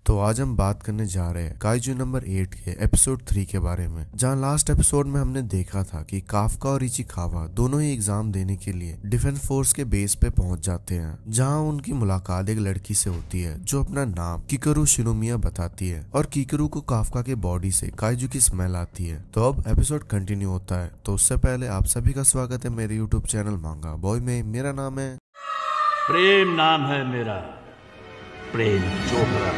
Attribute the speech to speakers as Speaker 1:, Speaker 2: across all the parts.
Speaker 1: तो आज हम बात करने जा रहे हैं काइजू नंबर 8 के एपिसोड 3 के बारे में, जहां लास्ट एपिसोड में हमने देखा था कि काफका और इचिकावा दोनों ही एग्जाम देने के लिए डिफेंस फोर्स के बेस पे पहुंच जाते हैं, जहां उनकी मुलाकात एक लड़की से होती है जो अपना नाम किकरू शिनोमिया बताती है और किकरू को काफका के बॉडी से काइजू की स्मेल आती है। तो अब एपिसोड कंटिन्यू होता है। तो उससे पहले आप सभी का स्वागत है मेरे यूट्यूब चैनल मांगा बॉय में। मेरा नाम है
Speaker 2: प्रेम, नाम है मेरा प्रेम चोपड़ा।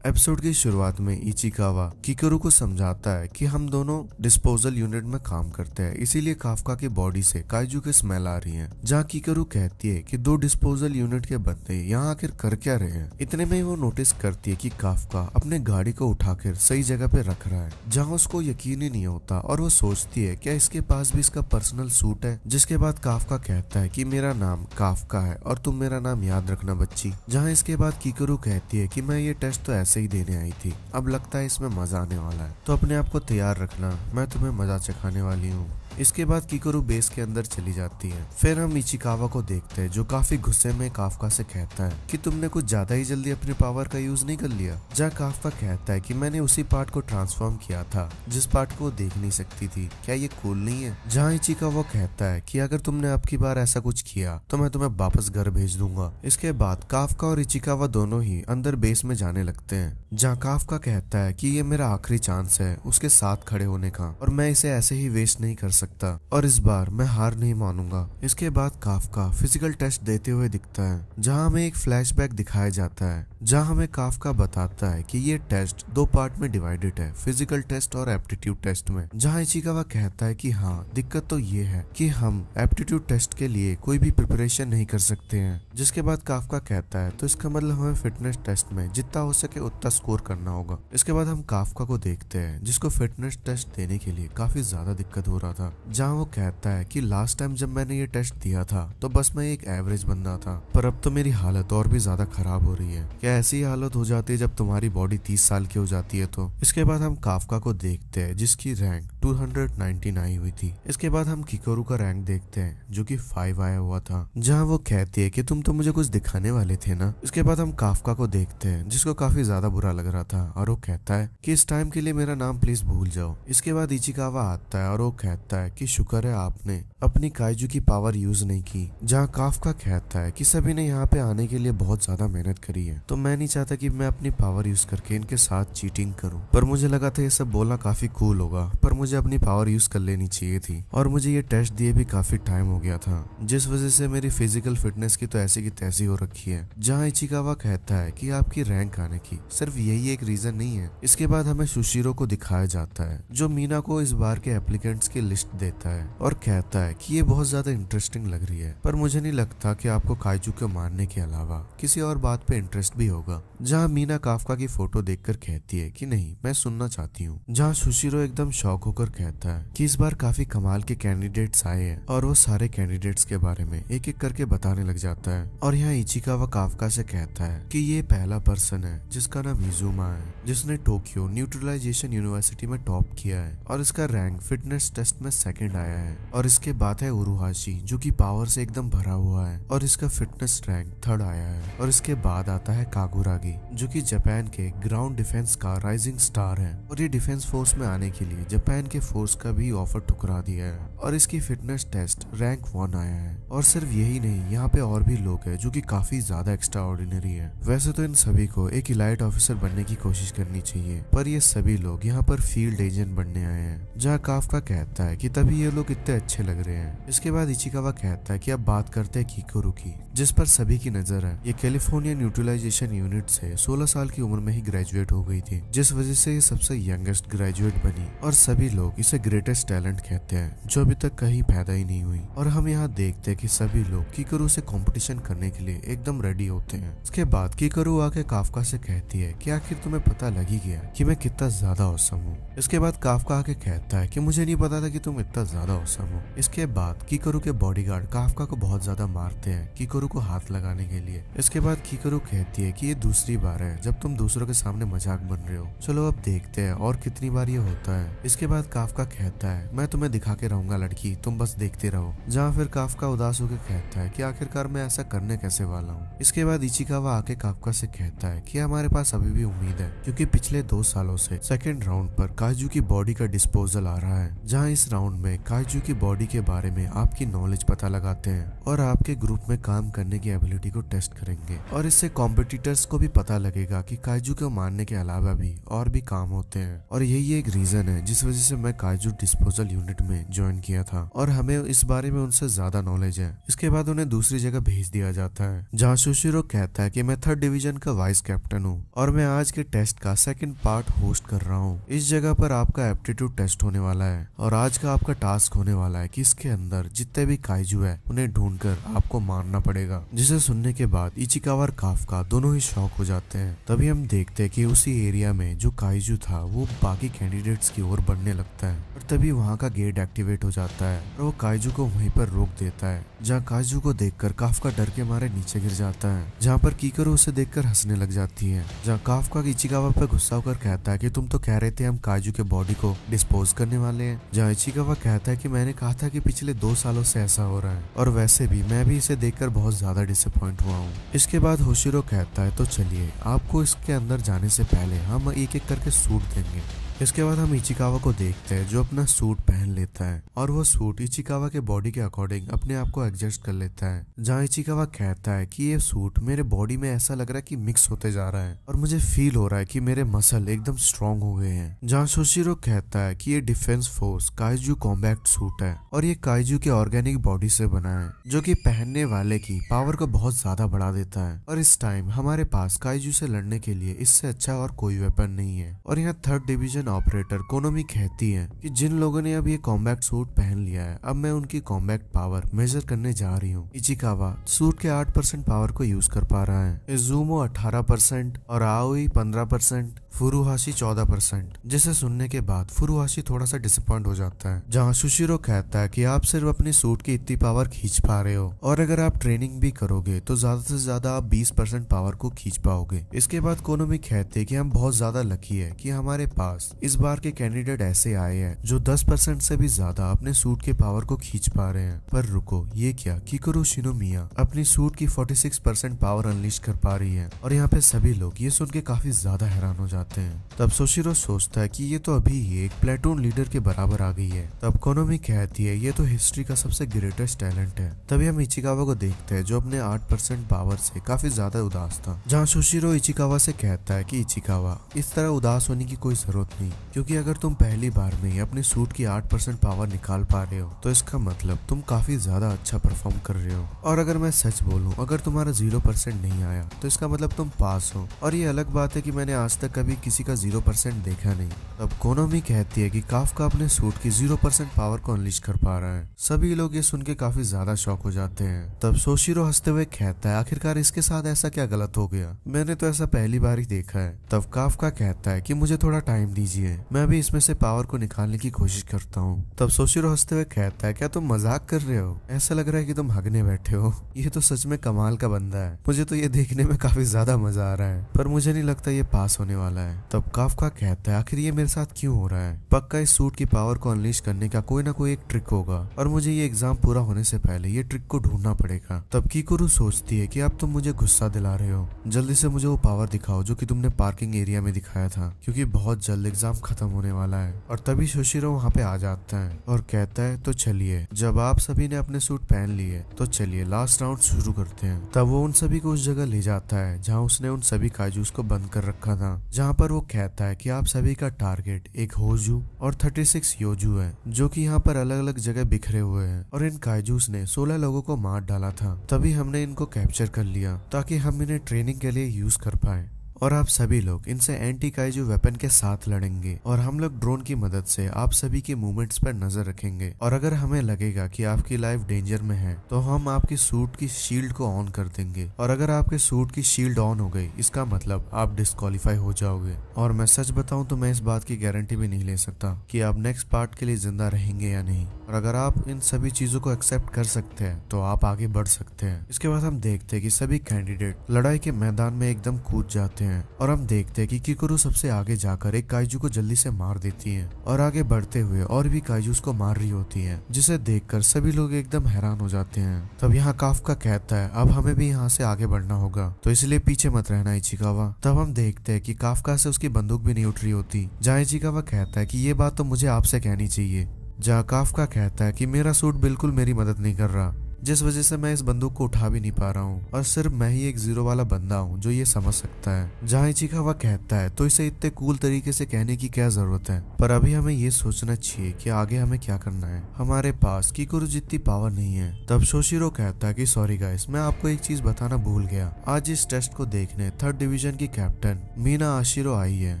Speaker 1: एपिसोड की शुरुआत में इचिकावा किकरू को समझाता है कि हम दोनों डिस्पोजल यूनिट में काम करते हैं, इसीलिए काफका की बॉडी से काइजू की स्मेल आ रही है। जहाँ किकरू कहती है कि दो डिस्पोजल यूनिट के बंदे यहाँ आखिर कर क्या रहे हैं। इतने में ही वो नोटिस करती है कि काफका अपने गाड़ी को उठाकर सही जगह पे रख रहा है, जहाँ उसको यकीन ही नहीं होता और वो सोचती है क्या इसके पास भी इसका पर्सनल सूट है। जिसके बाद काफका कहता है कि मेरा नाम काफका है और तुम मेरा नाम याद रखना बच्ची। जहाँ इसके बाद किकरू कहती है कि मैं ये टेस्ट तो ऐसे ही देने आई थी, अब लगता है इसमें मजा आने वाला है, तो अपने आप को तैयार रखना, मैं तुम्हें मजा चखाने वाली हूँ। इसके बाद किकरू बेस के अंदर चली जाती है। फिर हम इचिकावा को देखते हैं जो काफी गुस्से में काफका से कहता है कि तुमने कुछ ज्यादा ही जल्दी अपनी पावर का यूज नहीं कर लिया। जहाँ काफका कहता है कि मैंने उसी पार्ट को ट्रांसफॉर्म किया था जिस पार्ट को वो देख नहीं सकती थी, क्या ये कूल नहीं है। जहाँ इचिकावा कहता है कि अगर तुमने अब की बार ऐसा कुछ किया तो मैं तुम्हें वापस घर भेज दूंगा। इसके बाद काफका और इचिकावा दोनों ही अंदर बेस में जाने लगते हैं। जहाँ काफका कहता है कि ये मेरा आखिरी चांस है उसके साथ खड़े होने का और मैं इसे ऐसे ही वेस्ट नहीं कर सकता और इस बार मैं हार नहीं मानूंगा। इसके बाद काफका फिजिकल टेस्ट देते हुए दिखता है, जहां हमें एक फ्लैशबैक दिखाया जाता है, जहां हमें काफका बताता है कि ये टेस्ट दो पार्ट में डिवाइडेड है, फिजिकल टेस्ट और एप्टीट्यूड टेस्ट में। जहां इचिकावा कहता है कि हाँ, दिक्कत तो ये है कि हम एप्टीट्यूड टेस्ट के लिए कोई भी प्रिपरेशन नहीं कर सकते हैं। जिसके बाद काफका कहता है तो इसका मतलब हमें फिटनेस टेस्ट में जितना हो सके उतना स्कोर करना होगा। इसके बाद हम काफका को देखते हैं जिसको फिटनेस टेस्ट देने के लिए काफी ज्यादा दिक्कत हो रहा था। जहाँ वो कहता है कि लास्ट टाइम जब मैंने ये टेस्ट दिया था तो बस मैं एक एवरेज बंदा था, पर अब तो मेरी हालत और भी ज्यादा खराब हो रही है। क्या ऐसी हालत हो जाती है जब तुम्हारी बॉडी 30 साल की हो जाती है तो। इसके बाद हम काफका को देखते हैं जिसकी रैंक 299 हुई थी। इसके बाद हम किकरू का रैंक देखते हैं जो कि 5 आया हुआ था, जहाँ वो कहती है कि तुम तो मुझे कुछ दिखाने वाले थे ना। इसके बाद हम काफका को देखते हैं जिसको काफी ज्यादा बुरा लग रहा था और वो कहता है कि इस टाइम के लिए मेरा नाम प्लीज भूल जाओ। इसके बाद इचिकावा आता है और वो कहता है कि शुक्र है आपने अपनी काइजू की पावर यूज नहीं की। जहाँ काफका कहता है कि सभी ने यहाँ पे आने के लिए बहुत ज्यादा मेहनत करी है, तो मैं नहीं चाहता कि मैं अपनी पावर यूज करके इनके साथ चीटिंग करूं, पर मुझे लगा था ये सब बोलना काफी कूल होगा, पर मुझे अपनी पावर यूज कर लेनी चाहिए थी और मुझे ये टेस्ट दिए भी काफी टाइम हो गया था, जिस वजह से मेरी फिजिकल फिटनेस की तो ऐसी की तैसी हो रखी है। जहाँ इचिकावा कहता है कि आपकी रैंक आने की सिर्फ यही एक रीजन नहीं है। इसके बाद हमें सुशीरो को दिखाया जाता है जो मीना को इस बार के एप्लीकेंट्स की लिस्ट देता है और कहता है कि ये बहुत ज्यादा इंटरेस्टिंग लग रही है, पर मुझे नहीं लगता कि आपको काइजू को मारने के अलावा किसी और बात पे इंटरेस्ट भी होगा। जहाँ मीना काफका की फोटो देखकर कहती है कि नहीं, मैं सुनना चाहती हूँ। जहाँ सुशीरो एकदम शॉक होकर कहता है कि इस बार काफी कमाल के कैंडिडेट्स आए हैं और वो सारे कैंडिडेट्स के बारे में एक एक करके बताने लग जाता है। और यहाँ इचिकावा काफका से कहता है कि ये पहला पर्सन है जिसका नाम इजुमा है, जिसने टोक्यो न्यूट्रलाइजेशन यूनिवर्सिटी में टॉप किया है और इसका रैंक फिटनेस टेस्ट में सेकंड आया है। और इसके बाद है उरुहाशी जो कि पावर से एकदम भरा हुआ है और इसका फिटनेस रैंक थर्ड आया है। और इसके बाद आता है कागुरागी जो कि जापान के ग्राउंड डिफेंस का राइजिंग स्टार है और ये डिफेंस फोर्स में आने के लिए जापान के फोर्स का भी ऑफर ठुकरा दिया है और इसकी फिटनेस टेस्ट रैंक 1 आया है। और सिर्फ यही नहीं, यहाँ पे और भी लोग हैं जो कि काफी ज्यादा एक्स्ट्रा ऑर्डिनरी है। वैसे तो इन सभी को एक इलाइट ऑफिसर बनने की कोशिश करनी चाहिए, पर ये सभी लोग यहाँ पर फील्ड एजेंट बनने आए हैं। जहाँ काफका कहता है कि तभी ये लोग इतने अच्छे लग रहे हैं। इसके बाद इचिकावा कहता है कि अब बात करते हैं किकरू की, जिस पर सभी की नजर है। ये कैलिफोर्निया न्यूट्रलाइजेशन यूनिट से 16 साल की उम्र में ही ग्रेजुएट हो गई थी, जिस वजह से ये सबसे यंगेस्ट ग्रेजुएट बनी और सभी लोग इसे ग्रेटेस्ट टैलेंट कहते हैं जो अभी तक कहीं पैदा ही नहीं हुई। और हम यहाँ देखते हैं कि सभी लोग किकरू से कंपटीशन करने के लिए एकदम रेडी होते हैं। इसके बाद किकरू आके काफका से कहती है कि आखिर तुम्हें पता लग ही गया कि मैं कितना ज्यादा औसम हूँ। इसके बाद काफका आके कहता है कि मुझे नहीं पता था कि तुम इतना ज्यादा औसम हो। इसके इसके बाद किकरू के बॉडीगार्ड काफका को बहुत ज्यादा मारते हैं किकरू को हाथ लगाने के लिए। इसके बाद किकरू कहती है कि ये दूसरी बार है जब तुम दूसरों के सामने मजाक बन रहे हो, चलो अब देखते हैं और कितनी बार ये होता है। इसके बाद काफका कहता है मैं तुम्हें दिखा के रहूंगा लड़की, तुम बस देखते रहो। जहाँ फिर काफका उदास होकर कहता है कि आखिरकार मैं ऐसा करने कैसे वाला हूँ। इसके बाद इचिकावा आके काफका से कहता है कि हमारे पास अभी भी उम्मीद है, क्योंकि पिछले 2 सालों से सेकंड राउंड पर काइजू की बॉडी का डिस्पोजल आ रहा है, जहाँ इस राउंड में काइजू की बॉडी के बारे में आपकी नॉलेज पता लगाते हैं और आपके ग्रुप में काम करने की एबिलिटी को टेस्ट करेंगे। और इससे कॉम्पिटिटर्स को भी पता लगेगा कि काइजू को मारने के अलावा भी और भी काम होते हैं। और यही एक रीजन है जिस वजह से मैं काइजू डिस्पोजल यूनिट में ज्वाइन किया था और हमें इस बारे में उनसे ज्यादा नॉलेज है। इसके बाद उन्हें दूसरी जगह भेज दिया जाता है, जहाँ शोशिरो कहता है कि मैं 3rd डिवीजन का वाइस कैप्टन हूँ और मैं आज के टेस्ट का 2nd पार्ट होस्ट कर रहा हूँ। इस जगह पर आपका एप्टीट्यूड टेस्ट होने वाला है और आज का आपका टास्क होने वाला है कि इसके अंदर जितने भी काइजू है उन्हें ढूंढकर आपको मारना पड़ेगा। जिसे सुनने के बाद इचिकावा और काफका दोनों ही शॉक हो जाते हैं। तभी हम देखते हैं कि उसी एरिया में जो काइजू था वो बाकी कैंडिडेट्स की ओर बढ़ने लगता है और तभी वहाँ का गेट एक्टिवेट हो जाता है और वो काइजू को वहीं पर रोक देता है, जहाँ काइजू को देखकर काफका डर के मारे नीचे गिर जाता है, जहाँ पर किकरू उसे देखकर हंसने लग जाती है। जहाँ काफका इचिकावा पर गुस्सा होकर कहता है कि तुम तो कह रहे थे हम काइजू के बॉडी को डिस्पोज करने वाले हैं। जहाँ इचिकावा कहता है कि मैंने कहा था कि पिछले 2 सालों से ऐसा हो रहा है और वैसे भी मैं भी इसे देखकर बहुत ज्यादा डिसअपॉइंट हुआ हूँ। इसके बाद होशिरो कहता है तो चलिए आपको इसके अंदर जाने से पहले हम एक एक करके सूट देंगे। इसके बाद हम इचिकावा को देखते हैं जो अपना सूट पहन लेता है और वो सूट इचिकावा के बॉडी के अकॉर्डिंग अपने आप को एडजस्ट कर लेता है। जहाँ इचिकावा कहता है कि ये सूट मेरे बॉडी में ऐसा लग रहा है कि मिक्स होते जा रहा है और मुझे फील हो रहा है कि मेरे मसल एकदम स्ट्रॉन्ग हो गए हैं। जहाँ शोशिरो कहता है कि ये defence force kaiju combat suit है और ये काइजू के ऑर्गेनिक बॉडी से बना है, जो कि पहनने वाले की पावर को बहुत ज्यादा बढ़ा देता है। और इस टाइम हमारे पास काइजू से लड़ने के लिए इससे अच्छा और कोई वेपन नहीं है। और यहाँ 3rd डिवीजन ऑपरेटर कोनोमी कहती है कि जिन लोगों ने अब ये कॉम्बैक्ट सूट पहन लिया है अब मैं उनकी कॉम्बैक्ट पावर मेजर करने जा रही हूँ। इचिकावा सूट के 8% पावर को यूज कर पा रहा है, इजुमो 18% और आओई 15%, फुरुहाशी 14%। जिसे सुनने के बाद फुरुहाशी थोड़ा सा डिसअपॉइंट हो जाता है। जहाँ सुशिरो कहता है कि आप सिर्फ अपनी सूट की इतनी पावर खींच पा रहे हो और अगर आप ट्रेनिंग भी करोगे तो ज्यादा से ज्यादा आप 20% पावर को खींच पाओगे। इसके बाद कोनोमी कहते हैं कि हम बहुत ज्यादा लकी है कि हमारे पास इस बार के कैंडिडेट ऐसे आए हैं जो 10% से भी ज्यादा अपने सूट के पावर को खींच पा रहे हैं। पर रुको, ये क्या, किकरू शिनोमिया अपनी सूट की 46% पावर अनलीश कर पा रही है और यहाँ पे सभी लोग ये सुन के काफी ज्यादा हैरान हो जाते हैं। तब सोशिरो सोचता है कि ये तो अभी ही एक प्लेटून लीडर के बराबर आ गई है। तब कोनोमी कहती है ये तो हिस्ट्री का सबसे ग्रेटेस्ट टैलेंट है। तभी हम इचिकावा को देखते हैं जो अपने 8% पावर से काफी ज्यादा उदास था। जहाँ सोशिरो इचिकावा से कहता है कि इचिकावा इस तरह उदास होने की कोई जरूरत नहीं, क्योंकि अगर तुम पहली बार में ही अपने सूट की 8% पावर निकाल पा रहे हो तो इसका मतलब तुम काफी ज्यादा अच्छा परफॉर्म कर रहे हो। और अगर मैं सच बोलूं, अगर तुम्हारा 0% नहीं आया तो इसका मतलब तुम पास हो। और ये अलग बात है कि मैंने आज तक कभी किसी का 0% देखा नहीं। तब कोनोमी कहती है कि काफका अपने सूट की 0% पावर को अनलीश कर पा रहा है। सभी लोग ये सुन के काफी ज्यादा शॉक हो जाते हैं। तब सोशिरो हंसते हुए कहता है आखिरकार इसके साथ ऐसा क्या गलत हो गया, मैंने तो ऐसा पहली बार ही देखा है। तब काफका कहता है कि मुझे थोड़ा टाइम दीजिए, मैं भी इसमें से पावर को निकालने की कोशिश करता हूँ। तब सोशिरो हंसते हुए कहता है क्या तुम मजाक कर रहे हो, ऐसा लग रहा है कि तुम हगने बैठे हो। ये तो सच में कमाल का बंदा है, मुझे तो ये देखने में काफी ज्यादा मजा आ रहा है, पर मुझे नहीं लगता ये पास होने वाला है। तब काफका कहता है आखिर ये मेरे साथ क्यों हो रहा है, पक्का इस सूट की पावर को अनलीश करने का कोई ना कोई एक ट्रिक होगा और मुझे ये एग्जाम पूरा होने से पहले ये ट्रिक को ढूंढना पड़ेगा। तब किकुरू सोचती है कि अब तुम मुझे गुस्सा दिला रहे हो, जल्दी से मुझे वो पावर दिखाओ जो कि तुमने पार्किंग एरिया में दिखाया था, क्योंकि बहुत जल्द एग्जाम खत्म होने वाला है। और तभी शोशिरो वहाँ पे आ जाता है और कहता है तो चलिए, जब आप सभी ने अपने सूट पहन लिए तो चलिए लास्ट राउंड शुरू करते हैं। तब वो उन सभी को उस जगह ले जाता है जहाँ उसने उन सभी काजूस को बंद कर रखा था, जहाँ पर वो कहता है कि आप सभी का टारगेट एक होजू और 36 योजू है, जो कि यहाँ पर अलग अलग जगह बिखरे हुए हैं और इन काजूस ने 16 लोगों को मार डाला था। तभी हमने इनको कैप्चर कर लिया ताकि हम इन्हें ट्रेनिंग के लिए यूज कर पाए। और आप सभी लोग इनसे एंटी काइजू वेपन के साथ लड़ेंगे और हम लोग ड्रोन की मदद से आप सभी के मूवमेंट्स पर नजर रखेंगे और अगर हमें लगेगा कि आपकी लाइफ डेंजर में है तो हम आपकी सूट की शील्ड को ऑन कर देंगे और अगर आपके सूट की शील्ड ऑन हो गई इसका मतलब आप डिस्क्वालीफाई हो जाओगे। और मैं सच बताऊं तो मैं इस बात की गारंटी भी नहीं ले सकता कि आप नेक्स्ट पार्ट के लिए जिंदा रहेंगे या नहीं, और अगर आप इन सभी चीजों को एक्सेप्ट कर सकते हैं तो आप आगे बढ़ सकते हैं। इसके बाद हम देखते हैं कि सभी कैंडिडेट लड़ाई के मैदान में एकदम कूद जाते हैं और हम देखते हैं कि किकुरु सबसे आगे जाकर एक काइजू को जल्दी से मार देती है और आगे बढ़ते हुए और भी काइजूस को मार रही होती है, जिसे देखकर सभी लोग एकदम हैरान हो जाते हैं। तब यहाँ काफका कहता है अब हमें भी यहाँ से आगे बढ़ना होगा तो इसलिए पीछे मत रहना इचिकावा। तब हम देखते हैं कि काफका से उसकी बंदूक भी नहीं उठ रही होती, जहाँ इचिकावा कहता है कि ये बात तो मुझे आपसे कहनी चाहिए, जहाँ काफका कहता है कि मेरा सूट बिल्कुल मेरी मदद नहीं कर रहा, जिस वजह से मैं इस बंदूक को उठा भी नहीं पा रहा हूँ और सिर्फ मैं ही एक जीरो वाला बंदा हूँ जो ये समझ सकता है। जहाँ इचिकावा कहता है तो इसे इतने कूल तरीके से कहने की क्या जरूरत है, पर अभी हमें ये सोचना चाहिए कि आगे हमें क्या करना है, हमारे पास किकुरु जितनी पावर नहीं है। तब शोशिरो कहता है कि सॉरी गाइस, मैं आपको एक चीज बताना भूल गया, आज इस टेस्ट को देखने 3rd डिवीजन की कैप्टन मीना आशिरो आई है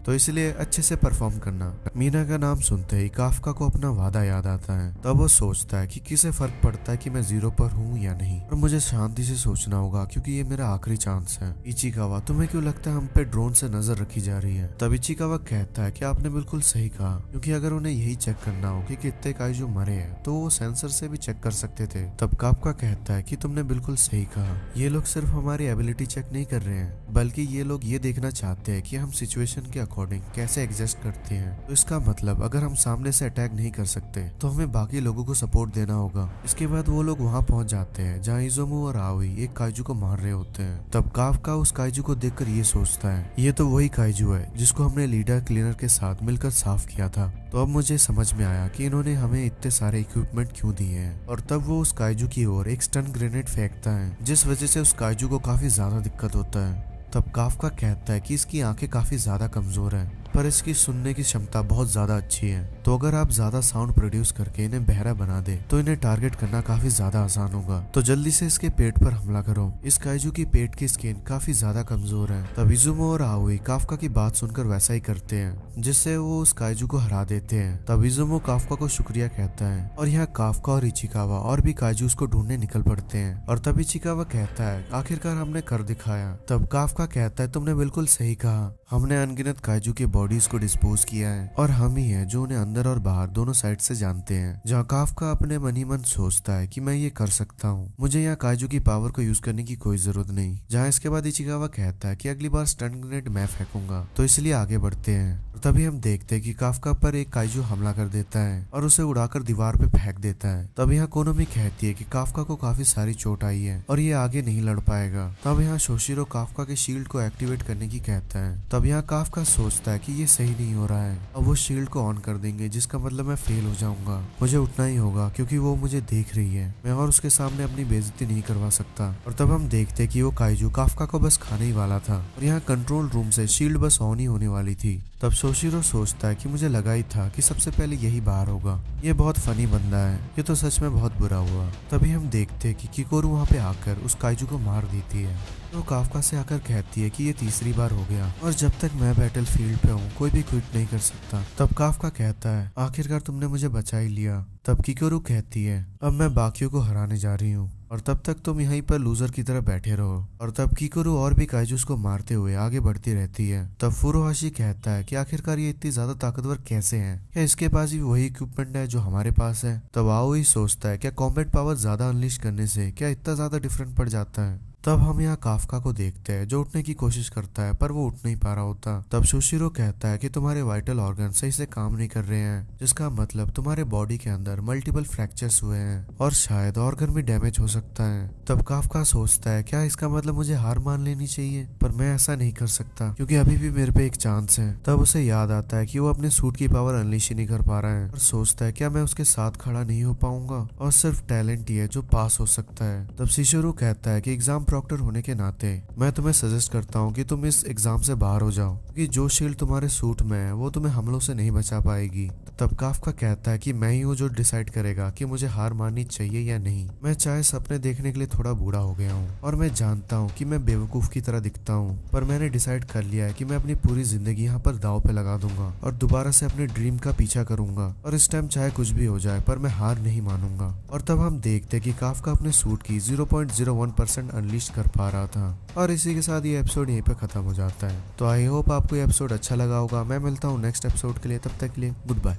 Speaker 1: तो इसलिए अच्छे से परफॉर्म करना। मीना का नाम सुनते ही काफका को अपना वादा याद आता है। तब वो सोचता है कि किसे फर्क पड़ता है कि मैं जीरो पर हूँ या नहीं, और मुझे शांति से सोचना होगा क्योंकि ये मेरा आखिरी चांस है। इचिकावा तुम्हें क्यों लगता है हम पे ड्रोन से नजर रखी जा रही है? तब इचिकावा कहता है कि आपने बिल्कुल सही कहा, क्योंकि अगर उन्हें यही चेक करना हो कि कितने काइजू मरे हैं तो वो सेंसर से भी चेक कर सकते थे। तब काफका कहता है कि तुमने बिल्कुल सही कहा, ये लोग सिर्फ हमारी एबिलिटी चेक नहीं कर रहे हैं बल्कि ये लोग ये देखना चाहते हैं कि हम सिचुएशन के अकॉर्डिंग कैसे एडजस्ट करते हैं। तो इसका मतलब अगर हम सामने से अटैक नहीं कर सकते तो हमें बाकी लोगों को सपोर्ट देना होगा। इसके बाद वो लोग वहाँ पहुंच जाते हैं जहाँ इजोमू और आओई एक काइजू को मार रहे होते हैं। तब काफका उस काइजू को देखकर ये सोचता है ये तो वही काइजू है जिसको हमने लीडर क्लीनर के साथ मिलकर साफ किया था। तो अब मुझे समझ में आया कि इन्होंने हमें इतने सारे इक्विपमेंट क्यों दिए हैं। और तब वो उस काइजू की ओर एक स्टन ग्रेनेड फेंकता है जिस वजह से उस काइजू को काफी ज्यादा दिक्कत होता है। तब काफका कहता है कि इसकी आंखें काफी ज्यादा कमजोर हैं पर इसकी सुनने की क्षमता बहुत ज्यादा अच्छी है, तो अगर आप ज्यादा साउंड प्रोड्यूस करके इन्हें बहरा बना दे तो इन्हें टारगेट करना काफी ज्यादा आसान होगा। तो जल्दी से इसके पेट पर हमला करो। इस काइजू की पेट की स्किन काफी ज्यादा कमजोर है। तब इजुमो और आओई काफका की बात सुनकर वैसा ही करते हैं जिससे वो उस काइजू को हरा देते हैं। तब इजुमो काफका को शुक्रिया कहता है और यहाँ काफका और इचिकावा और भी काइजू उसको ढूंढने निकल पड़ते हैं। और तब इचिकावा कहता है आखिरकार हमने कर दिखाया। तब काफका कहता है तुमने बिल्कुल सही कहा, हमने अनगिनत काइजू के बॉडीज को डिस्पोज किया है और हम ही हैं जो उन्हें अंदर और बाहर दोनों साइड से जानते हैं। जहाँ काफका अपने मन ही मन सोचता है कि मैं ये कर सकता हूँ, मुझे यहाँ काइजू की पावर को यूज करने की कोई जरूरत नहीं। जहाँ इसके बाद इचिकावा कहता है कि अगली बार स्टन ग्रेनेड मैं फेंकूंगा, तो इसलिए आगे बढ़ते हैं। और तभी हम देखते हैं कि काफका पर एक काइजू हमला कर देता है और उसे उड़ाकर दीवार पे फेंक देता है। तब यहाँ कोनोमी कहती है कि काफका को काफी सारी चोट आई है और ये आगे नहीं लड़ पाएगा। तब यहाँ शोशिरो काफका के शील्ड को एक्टिवेट करने की कहता है। तब यहाँ काफका सोचता है कि ये सही नहीं हो रहा है, अब वो शील्ड को ऑन कर देंगे जिसका मतलब मैं फेल हो जाऊंगा, मुझे उठना ही होगा क्योंकि वो मुझे देख रही है, मैं और उसके सामने अपनी बेइज्जती नहीं करवा सकता। और तब हम देखते कि वो काइजू काफका को बस खाने ही वाला था और यहाँ कंट्रोल रूम से शील्ड बस ऑन ही होने वाली थी। तब शोशिरो सोचता है कि मुझे लगा ही था कि सबसे पहले यही बाहर होगा, ये बहुत फनी बंदा है, ये तो सच में बहुत बुरा हुआ। तभी हम देखते कि किकोरू वहाँ पे आकर उस काइजू को मार देती है। तो काफका से आकर कहती है कि ये तीसरी बार हो गया और जब तक मैं बैटल फील्ड पे हूँ कोई भी क्विट नहीं कर सकता। तब काफका कहता है आखिरकार तुमने मुझे बचा ही लिया। तब किकोरू कहती है अब मैं बाकियों को हराने जा रही हूँ और तब तक तुम यहीं पर लूजर की तरह बैठे रहो। और तब किकोरू और भी काइजूस को मारते हुए आगे बढ़ती रहती है। तब फुरुहाशी कहता है कि आखिरकार ये इतनी ज्यादा ताकतवर कैसे हैं, क्या इसके पास भी वही इक्विपमेंट है जो हमारे पास है। तब आओई सोचता है क्या कॉम्बैट पावर ज्यादा अनलिश करने से क्या इतना ज्यादा डिफरेंट पड़ जाता है। तब हम यहाँ काफका को देखते हैं जो उठने की कोशिश करता है पर वो उठ नहीं पा रहा होता। तब शोशिरो कहता है कि तुम्हारे वाइटल ऑर्गन सही से काम नहीं कर रहे हैं, जिसका मतलब तुम्हारे बॉडी के अंदर मल्टीपल फ्रैक्चर्स हुए हैं और शायद ऑर्गन भी डैमेज हो सकता है। तब काफका सोचता है क्या इसका मतलब मुझे हार मान लेनी चाहिए, पर मैं ऐसा नहीं कर सकता क्योंकि अभी भी मेरे पे एक चांस है। तब उसे याद आता है कि वो अपने सूट की पावर अनलिश ही नहीं कर पा रहा है और सोचता है क्या मैं उसके साथ खड़ा नहीं हो पाऊंगा और सिर्फ टैलेंट ही है जो पास हो सकता है। तब शिशोरू कहता है कि एग्जाम प्रॉक्टर होने के नाते मैं तुम्हें सजेस्ट करता हूँ कि तुम इस एग्जाम से बाहर हो जाओ क्योंकि जो शील्ड तुम्हारे सूट में है वो तुम्हें हमलों से नहीं बचा पाएगी। तब काफ्का कहता है कि मैं ही हूँ जो डिसाइड करेगा कि मुझे हार माननी चाहिए या नहीं। मैं चाहे सपने देखने के लिए थोड़ा बूढ़ा हो गया हूँ और मैं जानता हूँ कि मैं बेवकूफ की तरह दिखता हूँ, पर मैंने डिसाइड कर लिया है कि मैं अपनी पूरी जिंदगी यहाँ पर दांव पे लगा दूंगा और दोबारा से अपने ड्रीम का पीछा करूंगा। और इस टाइम चाहे कुछ भी हो जाए पर मैं हार नहीं मानूंगा। और तब हम देखते कि काफ्का अपने सूट की 0.01% अनलीश कर पा रहा था। और इसी के साथ ये एपिसोड यहीं पे खत्म हो जाता है। तो आई होप आपको ये एपिसोड अच्छा लगा होगा। मैं मिलता हूँ नेक्स्ट एपिसोड के लिए, तब तक के लिए गुड बाय।